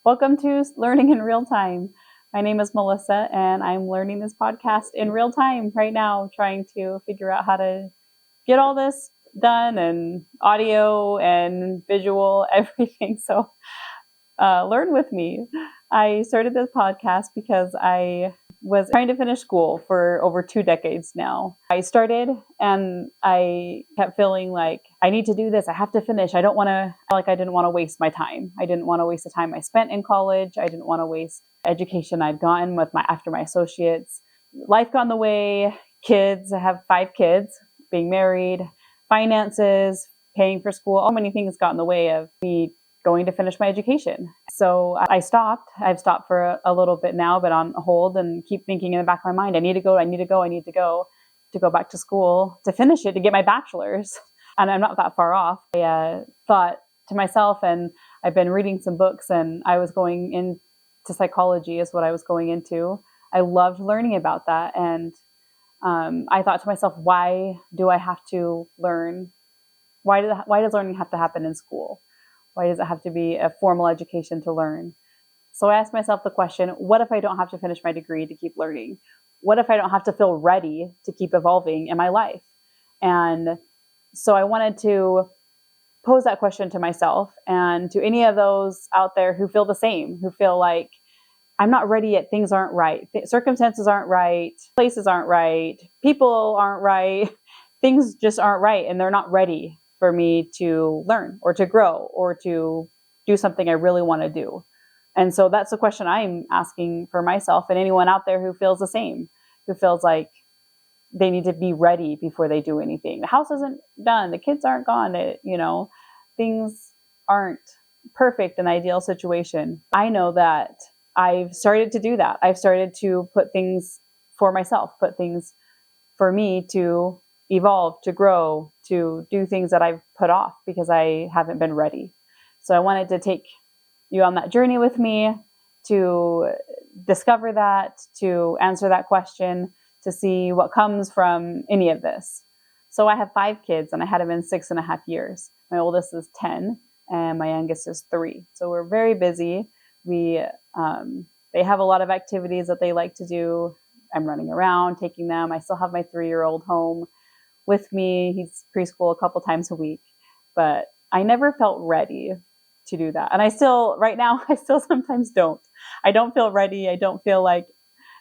Welcome to Learning in Real Time. My name is Melissa, and I'm learning this podcast in real time right now, trying to figure out how to get all this done and audio and visual, everything. So learn with me. I started this podcast because I was trying to finish school for over 2 decades now. I started and I kept feeling like I need to do this. I have to finish. I didn't want to waste my time. I didn't want to waste the time I spent in college. I didn't want to waste education I'd gotten after my associates. Life got in the way. Kids. I have 5 kids, being married, finances, paying for school. All many things got in the way of me going to finish my education. So I stopped. I've stopped for a little bit now, but on hold, and keep thinking in the back of my mind, I need to go back to school to finish it, to get my bachelor's. And I'm not that far off. I thought to myself, and I've been reading some books, and I was going into psychology is what I was going into. I loved learning about that. And I thought to myself, why do I have to learn? Why does learning have to happen in school? Why does it have to be a formal education to learn? So I asked myself the question, what if I don't have to finish my degree to keep learning? What if I don't have to feel ready to keep evolving in my life? And so I wanted to pose that question to myself and to any of those out there who feel the same, who feel like I'm not ready yet, things aren't right, circumstances aren't right, places aren't right, people aren't right, things just aren't right, and they're not ready for me to learn or to grow or to do something I really want to do. And so that's the question I'm asking for myself and anyone out there who feels the same, who feels like they need to be ready before they do anything. The house isn't done. The kids aren't gone. Things aren't perfect, an ideal situation. I know that I've started to do that. I've started to put things for myself, put things for me to evolve, to grow, to do things that I've put off because I haven't been ready. So I wanted to take you on that journey with me to discover that, to answer that question, to see what comes from any of this. So I have 5 kids, and I had them in 6.5 years. My oldest is 10 and my youngest is 3. So we're very busy. They have a lot of activities that they like to do. I'm running around, taking them. I still have my 3-year-old home with me. He's preschool a couple times a week, but I never felt ready to do that. And right now, I still sometimes don't. I don't feel ready. I don't feel like,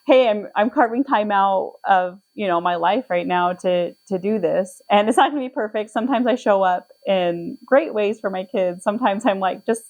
hey, I'm carving time out of, my life right now to do this. And it's not going to be perfect. Sometimes I show up in great ways for my kids. Sometimes I'm like, just,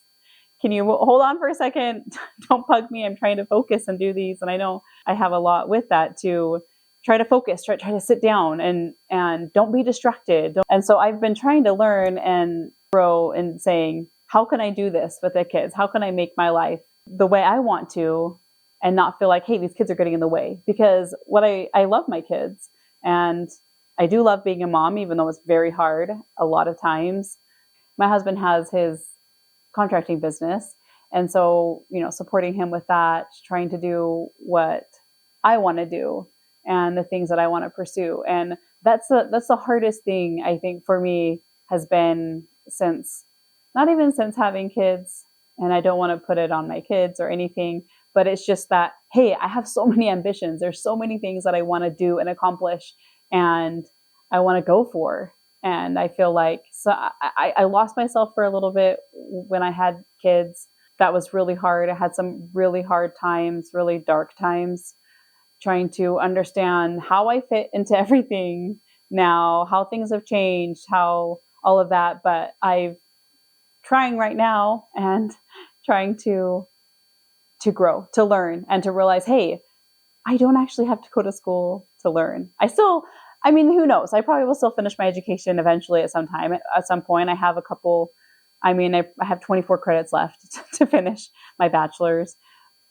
can you hold on for a second? Don't bug me. I'm trying to focus and do these. And I know I have a lot with that to try to focus, try to sit down and don't be distracted. And so I've been trying to learn and grow and saying, how can I do this with the kids? How can I make my life the way I want to and not feel like, hey, these kids are getting in the way? Because I love my kids, and I do love being a mom, even though it's very hard a lot of times. My husband has his contracting business. And so, supporting him with that, trying to do what I want to do and the things that I want to pursue. And that's the hardest thing, I think, for me has been not even since having kids. And I don't want to put it on my kids or anything, but it's just that, hey, I have so many ambitions. There's so many things that I want to do and accomplish, and I want to go for. And I feel like, so I lost myself for a little bit when I had kids. That was really hard. I had some really hard times, really dark times, trying to understand how I fit into everything now, how things have changed, how all of that. But I'm trying right now and trying to grow, to learn, and to realize, hey, I don't actually have to go to school to learn. Who knows? I probably will still finish my education eventually at some time. At some point, I have I have 24 credits left to finish my bachelor's.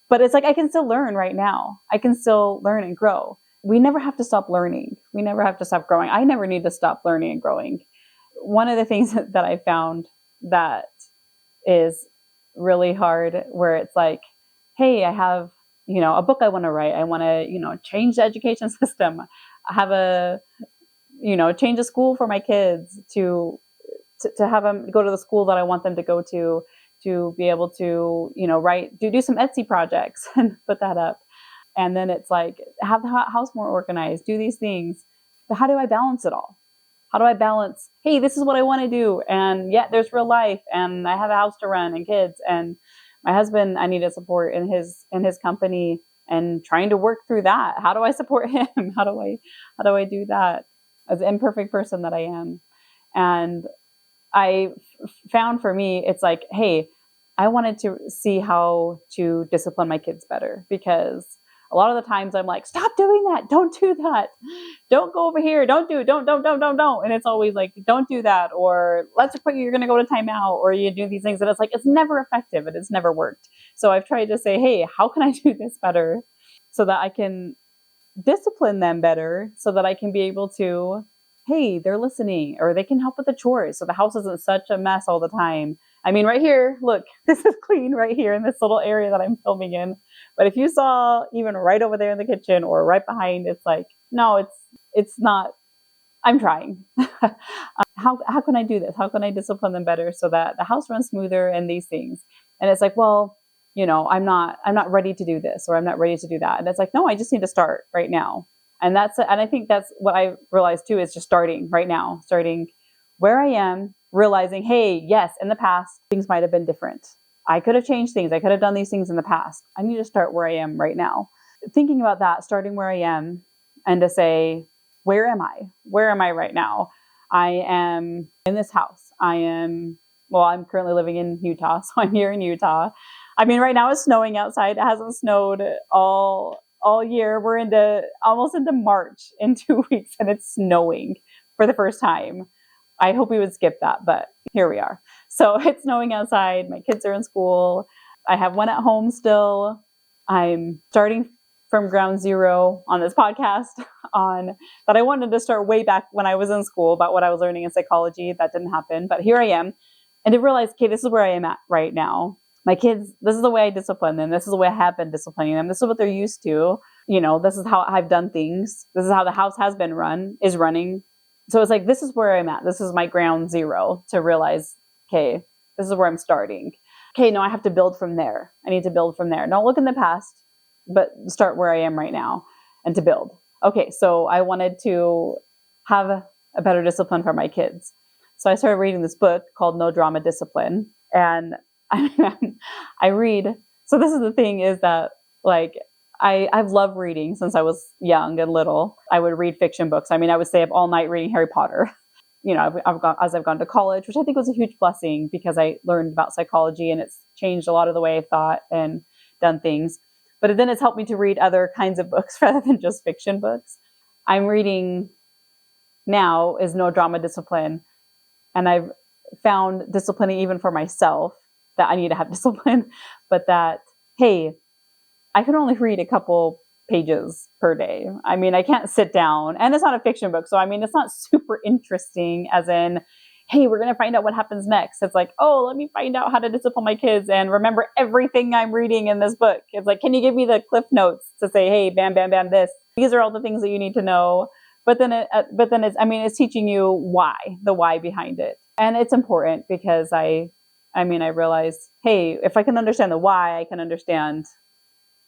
But it's like I can still learn right now. I can still learn and grow. We never have to stop learning. We never have to stop growing. I never need to stop learning and growing. One of the things that I found that is really hard, where it's like, hey, I have, a book I want to write. I want to, change the education system. I have change a school for my kids to have them go to the school that I want them to go to to be able to, do some Etsy projects and put that up. And then it's like, have the house more organized, do these things. But how do I balance it all? How do I balance, hey, this is what I want to do, and yet there's real life, and I have a house to run and kids, and my husband, I need to support in his company, and trying to work through that. How do I support him? How do I do that as an imperfect person that I am? And I found for me, it's like, hey, I wanted to see how to discipline my kids better, because a lot of the times I'm like, stop doing that. Don't do that. Don't go over here. Don't. And it's always like, don't do that. Or let's put you're going to go to timeout, or you do these things. And it's like, it's never effective. It has never worked. So I've tried to say, hey, how can I do this better so that I can discipline them better, so that I can be able to, hey, they're listening, or they can help with the chores. So the house isn't such a mess all the time. I mean, right here, look, this is clean right here in this little area that I'm filming in. But if you saw even right over there in the kitchen or right behind, it's like, no, it's not. I'm trying. How can I do this? How can I discipline them better so that the house runs smoother and these things? And it's like, well, I'm not ready to do this, or I'm not ready to do that. And it's like, no, I just need to start right now. And I think that's what I realized too, is just starting right now, starting where I am, realizing, hey, yes, in the past, things might have been different. I could have changed things. I could have done these things in the past. I need to start where I am right now. Thinking about that, starting where I am, and to say, where am I? Where am I right now? I am in this house. I'm currently living in Utah, so I'm here in Utah. I mean, right now it's snowing outside. It hasn't snowed all year. We're almost into March in 2 weeks, and it's snowing for the first time. I hope we would skip that, but here we are. So it's snowing outside. My kids are in school. I have one at home still. I'm starting from ground zero on this podcast that I wanted to start way back when I was in school about what I was learning in psychology. That didn't happen, but here I am. And to realize, okay, this is where I am at right now. My kids, this is the way I discipline them. This is the way I have been disciplining them. This is what they're used to. This is how I've done things. This is how the house is running. So it's like, this is where I'm at. This is my ground zero to realize, okay, this is where I'm starting. Okay, no, I have to build from there. I need to build from there. Don't look in the past, but start where I am right now and to build. Okay, so I wanted to have a better discipline for my kids. So I started reading this book called No Drama Discipline. And I read, so this is the thing, is that like, I've loved reading since I was young and little. I would read fiction books. I mean, I would stay up all night reading Harry Potter. As I've gone to college, which I think was a huge blessing, because I learned about psychology, and it's changed a lot of the way I thought and done things. But then it's helped me to read other kinds of books rather than just fiction books. I'm reading now is No Drama Discipline. And I've found disciplining even for myself, that I need to have discipline, but that, hey, I can only read a couple pages per day. I mean, I can't sit down, and it's not a fiction book. So, I mean, it's not super interesting as in, hey, we're going to find out what happens next. It's like, oh, let me find out how to discipline my kids and remember everything I'm reading in this book. It's like, can you give me the cliff notes to say, hey, bam, bam, bam, this. These are all the things that you need to know. But then it's teaching you the why behind it. And it's important, because I realized, hey, if I can understand the why, I can understand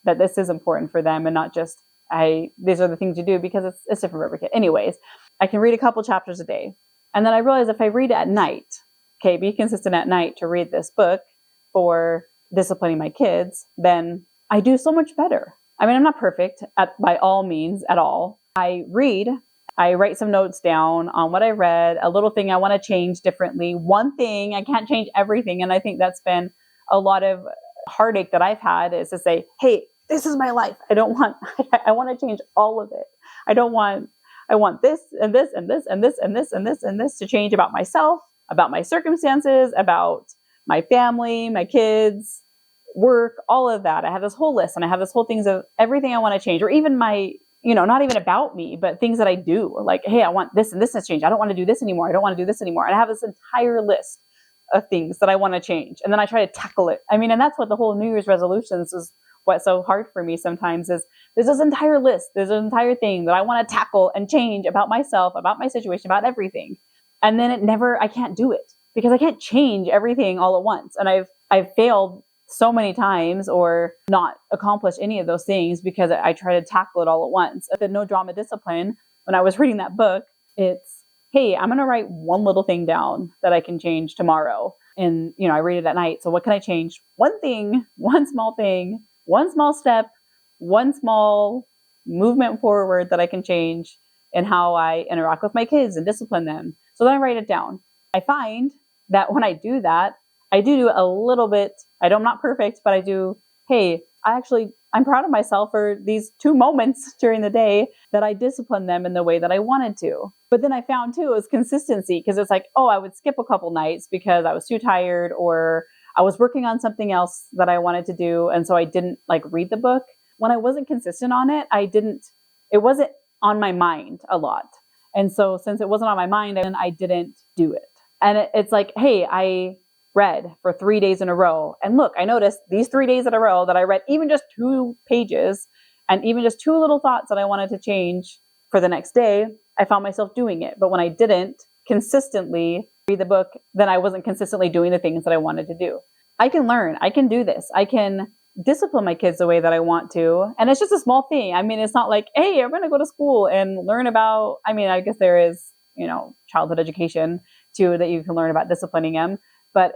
that this is important for them, and not just, these are the things you do, because it's different for every kid. Anyways, I can read a couple chapters a day. And then I realized if I read at night, okay, be consistent at night to read this book for disciplining my kids, then I do so much better. I mean, I'm not perfect by all means at all. I write some notes down on what I read, a little thing I want to change differently. One thing, I can't change everything. And I think that's been a lot of heartache that I've had, is to say, hey, this is my life. I want to change all of it. I want this and this and this and this and this and this and this to change about myself, about my circumstances, about my family, my kids, work, all of that. I have this whole list, and I have this whole things of everything I want to change, or even my, not even about me, but things that I do. Like, hey, I want this and this to change. I don't want to do this anymore. I don't want to do this anymore. And I have this entire list of things that I want to change. And then I try to tackle it. I mean, and that's what the whole New Year's resolutions is. What's so hard for me sometimes is there's this entire list, there's an entire thing that I want to tackle and change about myself, about my situation, about everything. And then I can't do it, because I can't change everything all at once. And I've I've failed so many times or not accomplished any of those things because I try to tackle it all at once. The No Drama Discipline, when I was reading that book, it's, hey, I'm going to write one little thing down that I can change tomorrow. And, I read it at night. So what can I change? One thing, one small step, one small movement forward that I can change in how I interact with my kids and discipline them. So then I write it down. I find that when I do that, I do a little bit. I'm not perfect, but I do. Hey, I'm proud of myself for these 2 moments during the day that I disciplined them in the way that I wanted to. But then I found too is consistency, because it's like, oh, I would skip a couple nights because I was too tired, or I was working on something else that I wanted to do. And so I didn't read the book. When I wasn't consistent on it, it wasn't on my mind a lot. And so since it wasn't on my mind, then I didn't do it. And it's like, hey, I read for 3 days in a row. And look, I noticed these 3 days in a row that I read even just 2 pages and even just 2 little thoughts that I wanted to change for the next day, I found myself doing it. But when I didn't consistently read the book, then I wasn't consistently doing the things that I wanted to do. I can learn. I can do this. I can discipline my kids the way that I want to. And it's just a small thing. I mean, it's not like, hey, I'm going to go to school and learn about, I guess there is, childhood education too, that you can learn about disciplining them. But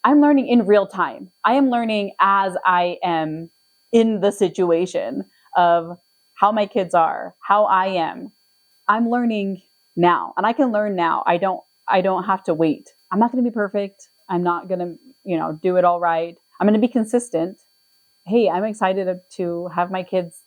I'm learning in real time. I am learning as I am in the situation of how my kids are, how I am. I'm learning now, and I can learn now. I don't have to wait. I'm not going to be perfect. I'm not going to, do it all right. I'm going to be consistent. Hey, I'm excited to have my kids.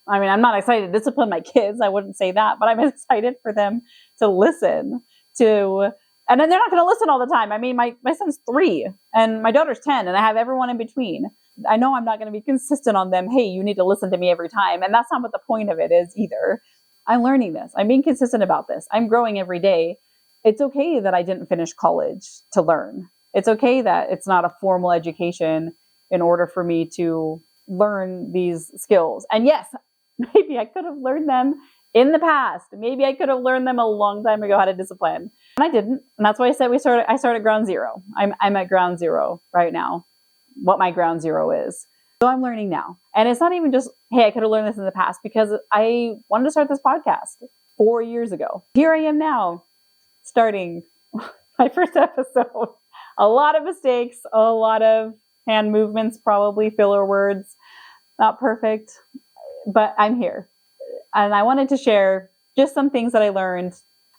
I'm not excited to discipline my kids. I wouldn't say that, but I'm excited for them to listen to, and then they're not going to listen all the time. My son's 3 and my daughter's 10, and I have everyone in between. I know I'm not going to be consistent on them. Hey, you need to listen to me every time. And that's not what the point of it is either. I'm learning this. I'm being consistent about this. I'm growing every day. It's okay that I didn't finish college to learn. It's okay that it's not a formal education in order for me to learn these skills. And yes, maybe I could have learned them in the past. Maybe I could have learned them a long time ago how to discipline. And I didn't. And that's why I said I started ground zero. I'm at ground zero right now, what my ground zero is. So I'm learning now. And it's not even just, hey, I could have learned this in the past, because I wanted to start this podcast 4 years ago. Here I am now, starting my first episode. A lot of mistakes, a lot of hand movements, probably filler words, not perfect, but I'm here. And I wanted to share just some things that I learned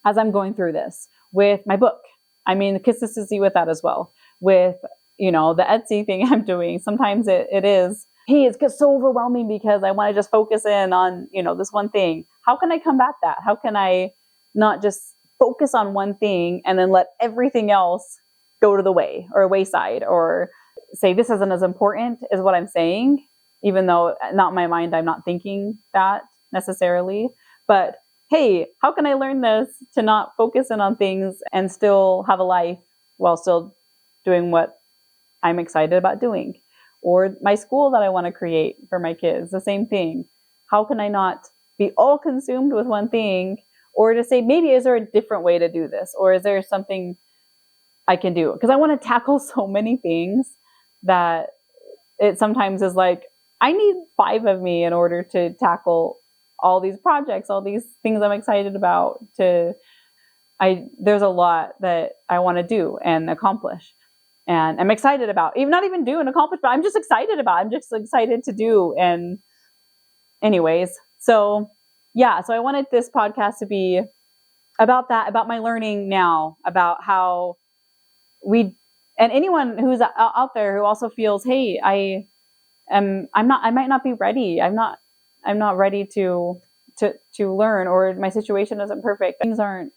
as I'm going through this with my book. The consistency with that as well. With, the Etsy thing I'm doing. Sometimes it is, hey, it gets so overwhelming because I want to just focus in on, this one thing. How can I combat that? How can I not just focus on one thing and then let everything else go to the wayside, or say this isn't as important as what I'm saying, even though not in my mind, I'm not thinking that necessarily. But hey, how can I learn this to not focus in on things and still have a life while still doing what I'm excited about doing? Or my school that I want to create for my kids, the same thing. How can I not be all consumed with one thing? Or to say, maybe is there a different way to do this? Or is there something I can do? Because I want to tackle so many things that it sometimes is like, I need 5 of me in order to tackle all these projects, all these things I'm excited about. There's a lot that I want to do and accomplish. And I'm excited about, even not even do and accomplish, but I'm just excited about. I'm just excited to do. And anyways, so yeah, so I wanted this podcast to be about that, about my learning now, about how and anyone who's out there who also feels, hey, I might not be ready. I'm not ready to learn, or my situation isn't perfect. Things aren't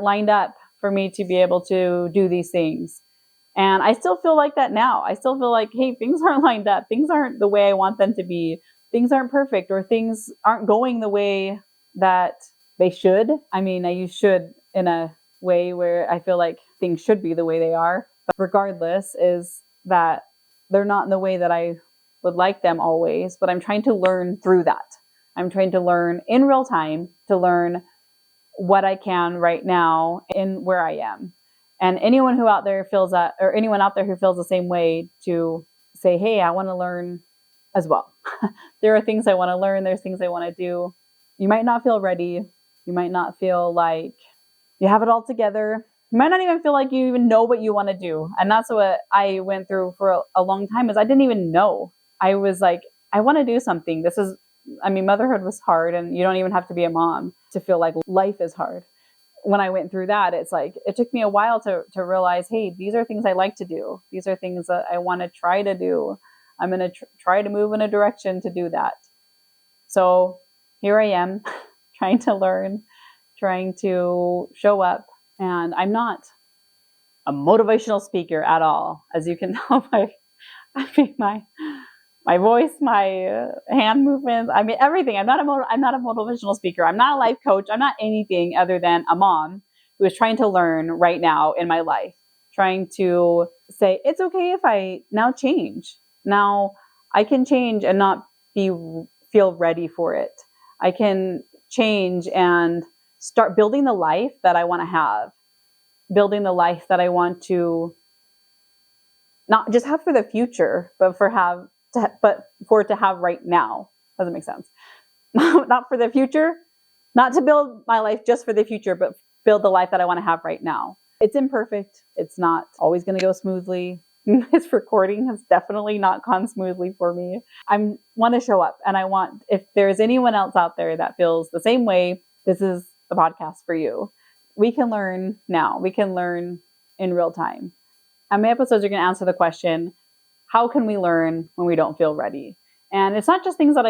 lined up for me to be able to do these things. And I still feel like that now. I still feel like, hey, things aren't lined up. Things aren't the way I want them to be. Things aren't perfect, or things aren't going the way that they should. I use should in a way where I feel like things should be the way they are. But regardless, is that they're not in the way that I would like them always. But I'm trying to learn through that. I'm trying to learn in real time, to learn what I can right now in where I am. And anyone who out there feels that, or anyone out there who feels the same way, to say, hey, I want to learn as well. There are things I want to learn. There's things I want to do. You might not feel ready. You might not feel like you have it all together. You might not even feel like you even know what you want to do. And that's what I went through for a long time, is I didn't even know. I was like, I want to do something. Motherhood was hard, and you don't even have to be a mom to feel like life is hard. When I went through that, it's like, it took me a while to realize, hey, these are things I like to do. These are things that I want to try to do. I'm going to try to move in a direction to do that. So here I am trying to learn, trying to show up. And I'm not a motivational speaker at all, as you can tell by my voice, my hand movements. I mean, everything. I'm not a motivational speaker. I'm not a life coach. I'm not anything other than a mom who is trying to learn right now in my life, trying to say, it's okay if I now change. Now I can change and not feel ready for it. I can change and start building the life that I want to have, building the life that I want to not just have for the future, but for it to have right now. Doesn't make sense. Not for the future, not to build my life just for the future, but build the life that I want to have right now. It's imperfect. It's not always going to go smoothly. This recording has definitely not gone smoothly for me. I want to show up, and I want, if there's anyone else out there that feels the same way, this is the podcast for you. We can learn now. We can learn in real time. And my episodes are going to answer the question, how can we learn when we don't feel ready? And it's not just things that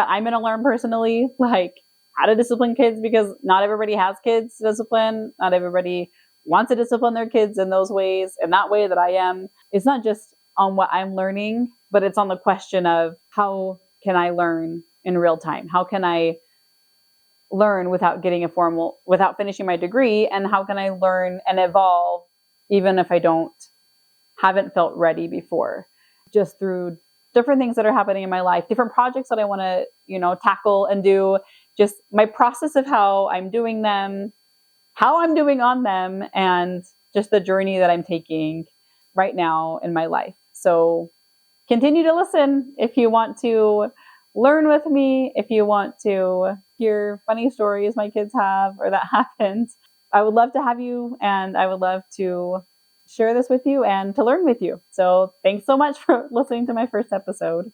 I'm going to learn personally, like how to discipline kids, because not everybody has kids to discipline. Not everybody wants to discipline their kids in those ways, in that way that I am. It's not just on what I'm learning, but it's on the question of, how can I learn in real time? How can I learn without finishing my degree? And how can I learn and evolve even if I haven't felt ready before, just through different things that are happening in my life, different projects that I want to, tackle and do, just my process of how I'm doing them, how I'm doing on them, and just the journey that I'm taking right now in my life. So continue to listen if you want to learn with me, if you want to hear funny stories my kids have or that happened. I would love to have you, and I would love to share this with you and to learn with you. So thanks so much for listening to my first episode.